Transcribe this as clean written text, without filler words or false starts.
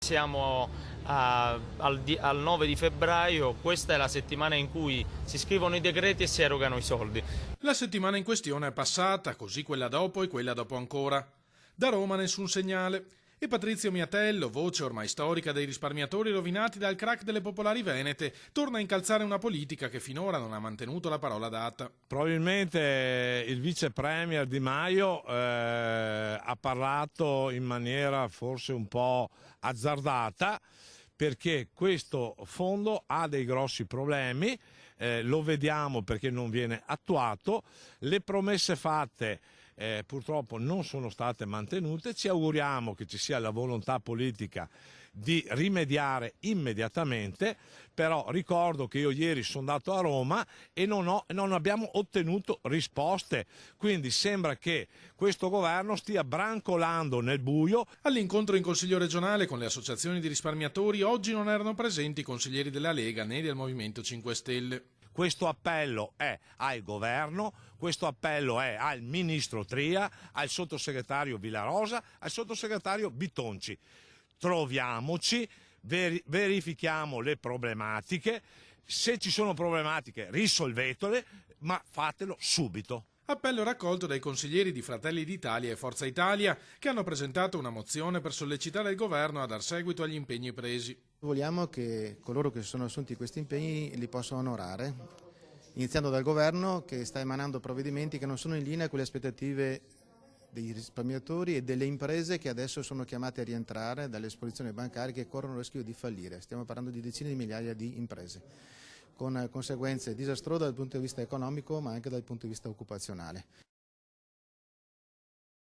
Siamo al 9 di febbraio, questa è la settimana in cui si scrivono i decreti e si erogano i soldi. La settimana in questione è passata, così quella dopo e quella dopo ancora. Da Roma nessun segnale. E Patrizio Miatello, voce ormai storica dei risparmiatori rovinati dal crack delle popolari venete, torna a incalzare una politica che finora non ha mantenuto la parola data. Probabilmente il vice premier Di Maio ha parlato in maniera forse un po' azzardata, perché questo fondo ha dei grossi problemi, lo vediamo perché non viene attuato, le promesse fatte purtroppo non sono state mantenute. Ci auguriamo che ci sia la volontà politica di rimediare immediatamente, però ricordo che io ieri sono andato a Roma e non abbiamo ottenuto risposte, quindi sembra che questo governo stia brancolando nel buio. All'incontro in Consiglio regionale con le associazioni di risparmiatori oggi non erano presenti i consiglieri della Lega né del Movimento 5 Stelle. Questo appello è al governo, questo appello è al ministro Tria, al sottosegretario Villarosa, al sottosegretario Bitonci. Troviamoci, verifichiamo le problematiche, se ci sono problematiche risolvetele, ma fatelo subito. Appello raccolto dai consiglieri di Fratelli d'Italia e Forza Italia, che hanno presentato una mozione per sollecitare il governo a dar seguito agli impegni presi. Vogliamo che coloro che si sono assunti questi impegni li possano onorare, iniziando dal governo che sta emanando provvedimenti che non sono in linea con le aspettative dei risparmiatori e delle imprese che adesso sono chiamate a rientrare dalle esposizioni bancarie che corrono il rischio di fallire. Stiamo parlando di decine di migliaia di imprese, con conseguenze disastrose dal punto di vista economico ma anche dal punto di vista occupazionale.